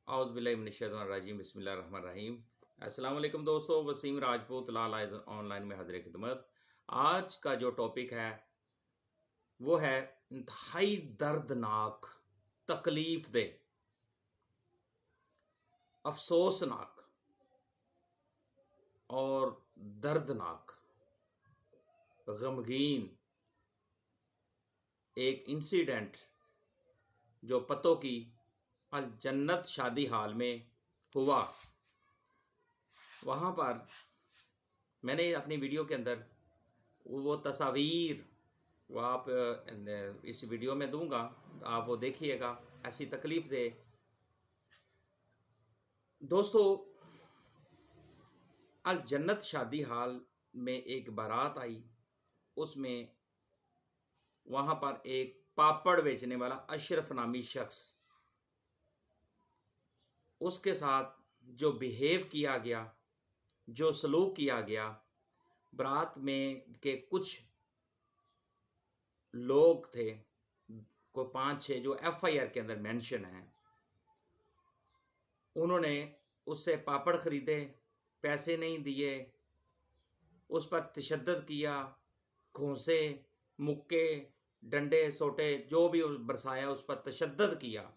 औज़ुबिल्लाहिमिनश्शैतानिर्रजीम बिस्मिल्लाहिर्रहमानिर्रहीम। अस्सलाम वालेकुम दोस्तों, वसीम राजपूत लाल ऑनलाइन में हाज़िर खिदमत। आज का जो टॉपिक है वो है इंतहाई दर्दनाक, तकलीफ दे, अफसोसनाक और दर्दनाक, गमगीन एक इंसिडेंट जो पतों की अल जन्नत शादी हाल में हुआ। वहाँ पर मैंने अपनी वीडियो के अंदर वो तस्वीर वो आप इस वीडियो में दूंगा, आप वो देखिएगा। ऐसी तकलीफ दे दोस्तों, अल जन्नत शादी हाल में एक बारात आई। उसमें वहाँ पर एक पापड़ बेचने वाला अशरफ नामी शख्स, उसके साथ जो बिहेव किया गया, जो सलूक किया गया, बारात में के कुछ लोग थे, को 5-6 जो FIR के अंदर मेंशन हैं, उन्होंने उससे पापड़ ख़रीदे, पैसे नहीं दिए, उस पर तशद्दुद किया, घूंसे, मुक्के, डंडे सोटे जो भी बरसाया, उस पर तशद्दुद किया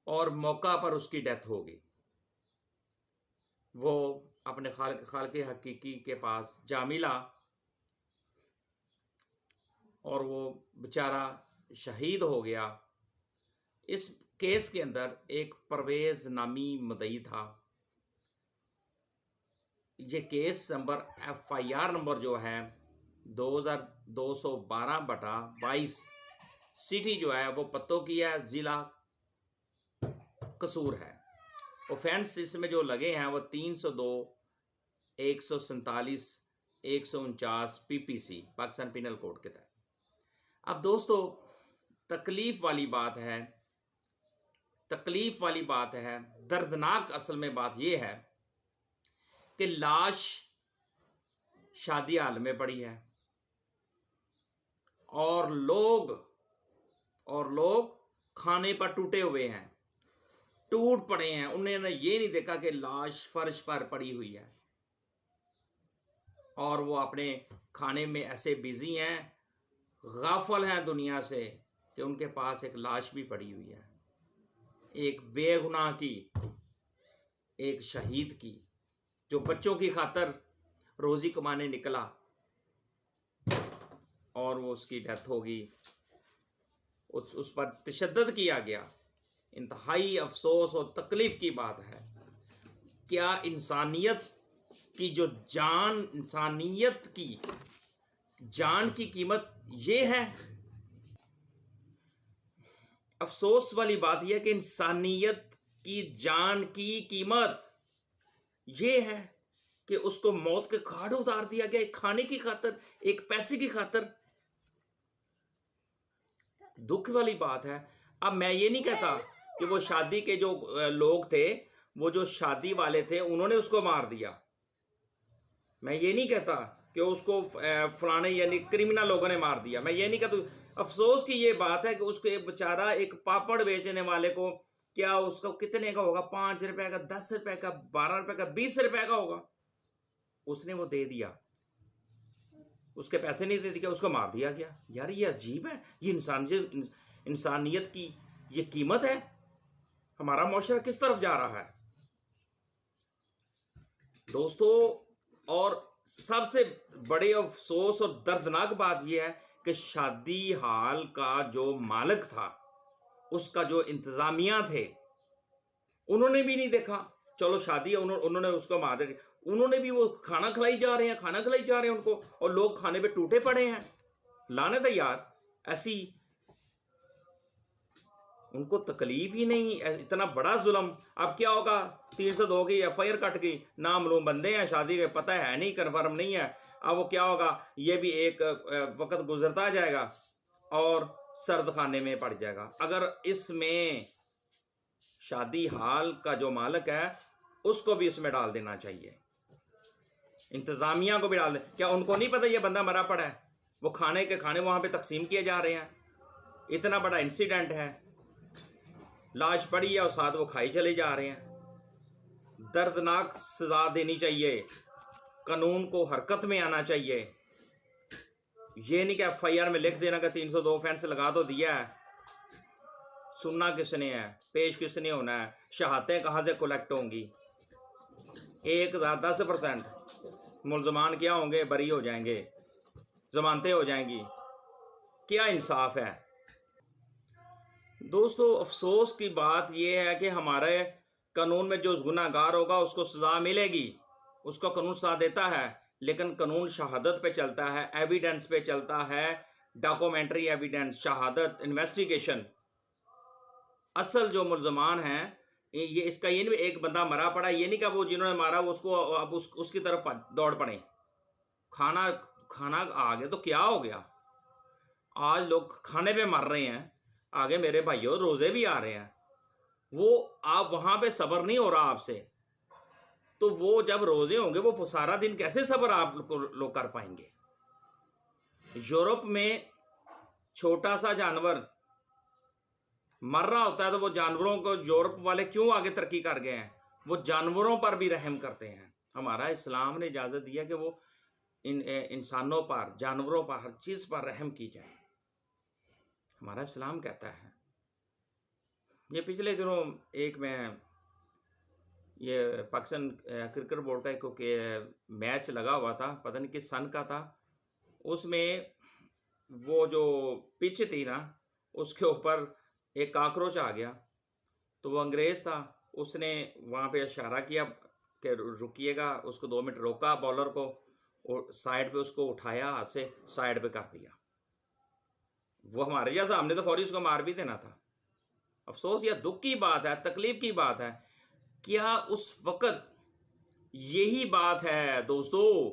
और मौका पर उसकी डेथ हो गई। वो अपने खालिक हकीकी के पास जा मिला और वो बेचारा शहीद हो गया। इस केस के अंदर एक परवेज़ नामी मुद्दई था। ये केस नंबर FIR नंबर जो है 2212/22 सिटी जो है वो पत्तों की है, ज़िला कसूर है। ऑफेंस इसमें जो लगे हैं वो 302, 147, 149 PPC पाकिस्तान पिनल कोड के तहत। अब दोस्तों, तकलीफ़ वाली बात है, दर्दनाक असल में बात यह है कि लाश शादी हाल में पड़ी है और लोग खाने पर टूटे हुए हैं, टूट पड़े हैं। उन्होंने ये नहीं देखा कि लाश फर्श पर पड़ी हुई है और वो अपने खाने में ऐसे बिजी हैं, गाफिल हैं दुनिया से कि उनके पास एक लाश भी पड़ी हुई है, एक बेगुनाह की, एक शहीद की, जो बच्चों की खातर रोज़ी कमाने निकला और वो उसकी डेथ होगी। उस पर तशद्दुद किया गया। इंतहाई अफसोस और तकलीफ़ की बात है। क्या इंसानियत की जान की कीमत ये है? अफसोस वाली बात यह है कि इंसानियत की जान की कीमत ये है कि उसको मौत के घाट उतार दिया गया, एक खाने की खातर, एक पैसे की खातर। दुख वाली बात है। अब मैं ये नहीं कहता कि वो शादी के जो लोग थे, वो जो शादी वाले थे, उन्होंने उसको मार दिया। मैं ये नहीं कहता कि उसको फलाने यानी क्रिमिनल लोगों ने मार दिया, मैं ये नहीं कहता। अफसोस की ये बात है कि उसको एक बेचारा, एक पापड़ बेचने वाले को, क्या उसका कितने का होगा, 5 रुपए का, 10 रुपए का, 12 रुपए का, 20 रुपए का होगा, उसने वो दे दिया, उसके पैसे नहीं दे दिए, उसको मार दिया गया। यार ये अजीब है। ये इंसानियत की ये कीमत है। हमारा मुआशरा किस तरफ जा रहा है दोस्तों? और सबसे बड़े अफसोस और दर्दनाक बात यह है कि शादी हाल का जो मालिक था, उसका जो इंतजामिया थे, उन्होंने भी नहीं देखा। चलो शादी है, उन्होंने उसको मार दिया। उन्होंने भी वो खाना खिलाई जा रहे हैं उनको, और लोग खाने पे टूटे पड़े हैं। लानत है यार, ऐसी उनको तकलीफ ही नहीं, इतना बड़ा जुल्म। अब क्या होगा, 302 की FIR कट गई, नामालूम बंदे हैं, शादी के पता है नहीं, कन्फर्म नहीं है। अब वो क्या होगा, ये भी एक वक्त गुजरता जाएगा और सर्द खाने में पड़ जाएगा। अगर इसमें शादी हाल का जो मालिक है उसको भी इसमें डाल देना चाहिए, इंतजामिया को भी डाल दे। क्या उनको नहीं पता ये बंदा मरा पड़ा है? वो खाने वहां पे तकसीम किए जा रहे हैं। इतना बड़ा इंसिडेंट है, लाश पड़ी है और साथ वो खाई चले जा रहे हैं। दर्दनाक सजा देनी चाहिए, कानून को हरकत में आना चाहिए। ये नहीं कि FIR में लिख देना कि 302 ऑफेंस लगा तो दिया है, सुनना किसने है, पेश किसने होना है, शहादतें कहाँ से कलेक्ट होंगी। 10% मुलजमान क्या होंगे, बरी हो जाएंगे, जमानतें हो जाएंगी। क्या इंसाफ है दोस्तों। अफसोस की बात यह है कि हमारे कानून में जो गुनाहगार होगा उसको सज़ा मिलेगी, उसको कानून सज़ा देता है, लेकिन कानून शहादत पे चलता है, एविडेंस पे चलता है, डॉक्यूमेंट्री एविडेंस, शहादत, इन्वेस्टिगेशन। असल जो मुलजमान हैं, ये इसका ये नहीं एक बंदा मरा पड़ा, ये नहीं कि वो जिन्होंने मारा उसको अब उसकी तरफ दौड़ पड़े। खाना खाना आ गया तो क्या हो गया, आज लोग खाने पे मर रहे हैं, आगे मेरे भाइयों रोज़े भी आ रहे हैं। वो आप वहाँ पे सब्र नहीं हो रहा आपसे, तो वो जब रोज़े होंगे वो सारा दिन कैसे सब्र आप लोग कर पाएंगे। यूरोप में छोटा सा जानवर मर रहा होता है तो वो जानवरों को यूरोप वाले क्यों आगे तरक्की कर गए हैं, वो जानवरों पर भी रहम करते हैं। हमारा इस्लाम ने इजाज़त दिया कि वो इंसानों पर, जानवरों पर, हर चीज़ पर रहम की जाए, हमारा इस्लाम कहता है। ये पिछले दिनों एक मैं ये पाकिस्तान क्रिकेट बोर्ड का एक मैच लगा हुआ था, पता नहीं किस सन का था, उसमें वो जो पिच थी ना उसके ऊपर एक काकरोच आ गया, तो वो अंग्रेज़ था, उसने वहाँ पे इशारा किया कि रुकिएगा, उसको 2 मिनट रोका बॉलर को, और साइड पे उसको उठाया, हाथ से साइड पे कर दिया। वो हमारे जैसा, हमने तो फौरी उसको मार भी देना था। अफसोस या दुख की बात है, तकलीफ की बात है, क्या उस वक़्त यही बात है दोस्तों,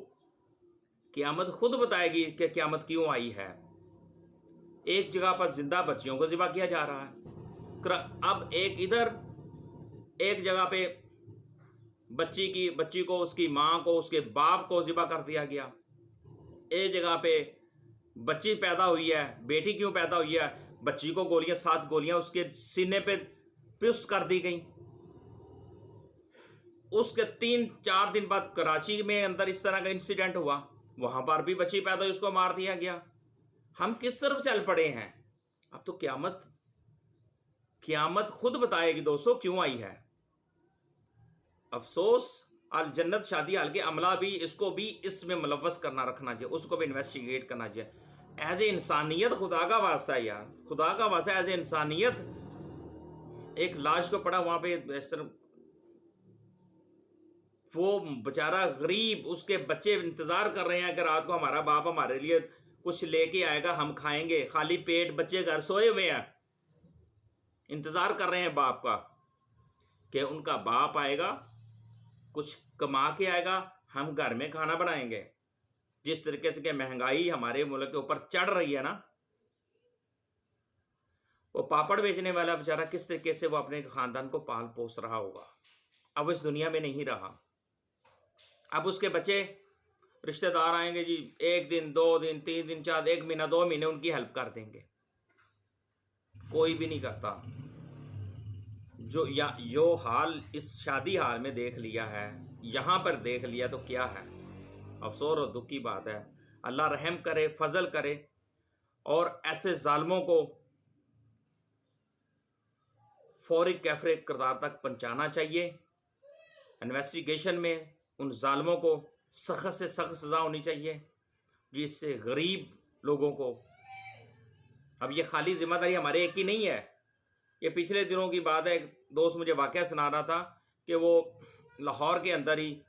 क़यामत खुद बताएगी कि क़यामत क्यों आई है। एक जगह पर जिंदा बच्चियों को ज़िबा किया जा रहा है, अब एक जगह पे बच्ची को, उसकी माँ को, उसके बाप को ज़िबा कर दिया गया। एक जगह पे बच्ची पैदा हुई है, बेटी क्यों पैदा हुई है, बच्ची को 7 गोलियां उसके सीने पे पुष्ट कर दी गई। उसके 3-4 दिन बाद कराची में अंदर इस तरह का इंसिडेंट हुआ, वहां पर भी बच्ची पैदा हुई, उसको मार दिया गया। हम किस तरफ चल पड़े हैं। अब तो क़यामत खुद बताएगी दोस्तों क्यों आई है। अफसोस, अल जन्नत शादी हाल के अमला भी, इसको भी इसमें मुलव्वस करना रखना चाहिए, उसको भी इन्वेस्टिगेट करना चाहिए। एज ए इंसानियत, खुदा का वास्ता है यार, खुदा का वास्ता, एज ए इंसानियत, एक लाश को पड़ा वहां पे, वो बेचारा गरीब, उसके बच्चे इंतजार कर रहे हैं कि रात को हमारा बाप हमारे लिए कुछ लेके आएगा, हम खाएंगे, खाली पेट बच्चे घर सोए हुए हैं, इंतजार कर रहे हैं बाप का कि उनका बाप आएगा, कुछ कमा के आएगा, हम घर में खाना बनाएंगे। जिस तरीके से कि महंगाई हमारे मुल्क के ऊपर चढ़ रही है ना, वो पापड़ बेचने वाला बेचारा किस तरीके से वो अपने खानदान को पाल पोस रहा होगा। अब वो इस दुनिया में नहीं रहा, अब उसके बच्चे, रिश्तेदार आएंगे जी, 1 दिन 2 दिन 3 दिन 4, 1 महीना 2 महीने उनकी हेल्प कर देंगे, कोई भी नहीं करता। यो हाल इस शादी हाल में देख लिया है, यहाँ पर देख लिया तो क्या है। अफसोस और दुख की बात है। अल्लाह रहम करे, फजल करे, और ऐसे जालिमों को फौरी कैफरे किरदार तक पहुँचाना चाहिए। इन्वेस्टिगेशन में उन जालिमों को सख्त से सख्त सज़ा होनी चाहिए, जिससे गरीब लोगों को, अब ये खाली जिम्मेदारी हमारे एक ही नहीं है। ये पिछले दिनों की बात है, एक दोस्त मुझे वाक़या सुना रहा था कि वो लाहौर के अंदर ही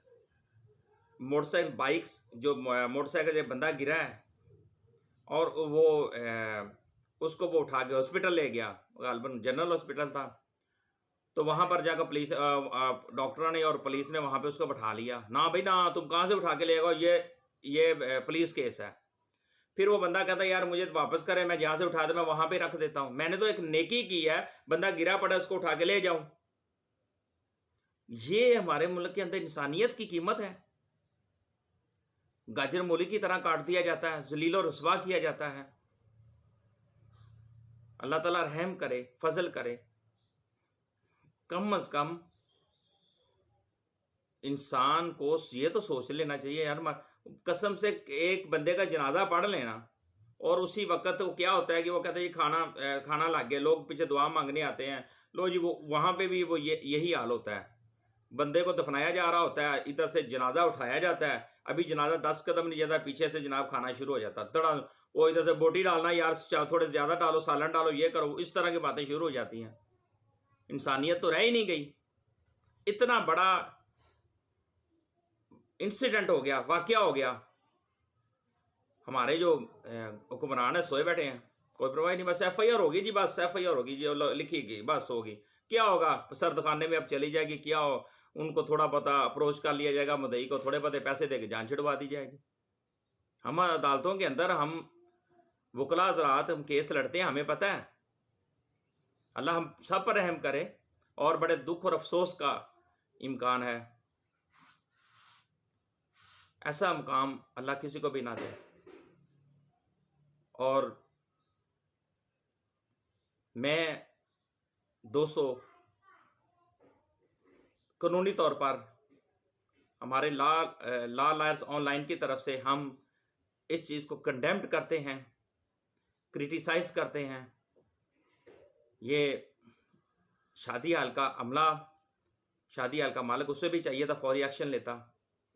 मोटरसाइकिल से बंदा गिरा है, और उसको वो उठा के हॉस्पिटल ले गया, गालबन जनरल हॉस्पिटल था। तो वहाँ पर जाकर पुलिस, डॉक्टरों ने और पुलिस ने वहाँ पे उसको बैठा लिया। ना भाई ना, तुम कहाँ से उठा के ले गए, ये पुलिस केस है। फिर वो बंदा कहता है यार मुझे तो वापस करे, मैं जहाँ से उठा दे मैं वहाँ पे रख देता हूँ, मैंने तो एक नेकी की है, बंदा गिरा पड़ा उसको उठा के ले जाऊँ। ये हमारे मुल्क के अंदर इंसानियत की कीमत है। गाजर मूली की तरह काट दिया जाता है, जलील और रुसवा किया जाता है। अल्लाह ताला रहम करे, फजल करे। कम अज़ कम इंसान को ये तो सोच लेना चाहिए यार, कसम से एक बंदे का जनाजा पढ़ लेना और उसी वक्त वो क्या होता है कि वो कहते हैं जी खाना लग गया, लोग पीछे दुआ मांगने आते हैं, लो जी, वो वहाँ पे भी वो यही हाल होता है। बंदे को दफनाया जा रहा होता है, इधर से जनाजा उठाया जाता है, अभी जनाजा 10 कदम नहीं जाता, पीछे से जनाब खाना शुरू हो जाता तड़ा, वो इधर से बोटी डालना यार, थोड़े ज़्यादा डालो, सालन डालो, ये करो, इस तरह की बातें शुरू हो जाती हैं। इंसानियत तो रह ही नहीं गई। इतना बड़ा इंसिडेंट हो गया, वाकया हो गया, हमारे जो हुक्मरान है सोए बैठे हैं, कोई परवाह नहीं, बस FIR होगी जी, बस FIR होगी जी, लिखी गई, बस होगी। क्या होगा, सर्द खाने में अब चली जाएगी, क्या हो, उनको थोड़ा पता अप्रोच कर लिया जाएगा, मुद्दई को थोड़े पते पैसे दे के जान छिड़वा दी जाएगी। हम अदालतों के अंदर हम वकला हज़रात हम केस लड़ते हैं, हमें पता है। अल्लाह हम सब पर रहम करे, और बड़े दुख और अफसोस का इम्कान है, ऐसा मुकाम अल्लाह किसी को भी ना दे। और मैं दोस्तों कानूनी तौर पर हमारे लॉ लायर्स ऑनलाइन की तरफ से हम इस चीज़ को कंडेम्ड करते हैं, क्रिटिसाइज़ करते हैं। ये शादी हाल का अमला, शादी हाल का मालिक, उससे भी चाहिए था फौरी एक्शन लेता,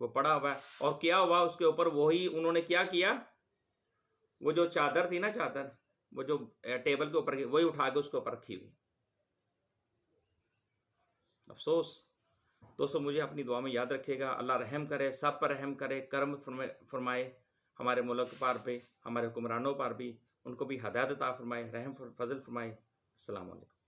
वो पड़ा हुआ है। और क्या हुआ उसके ऊपर, वही उन्होंने क्या किया, वो जो चादर थी ना, चादर वो जो टेबल के ऊपर की, वही उठा के उसके ऊपर रखी हुई। अफसोस। दोस्तों मुझे अपनी दुआ में याद रखिएगा, अल्लाह रहम करे, सब पर रहम करे, करम फरमाए, हमारे मुल्क पर भी, हमारे हुक्मरानों पर भी, उनको भी हदायत अता फरमाए, रहम फजल फरमाए। अस्सलाम वालेकुम।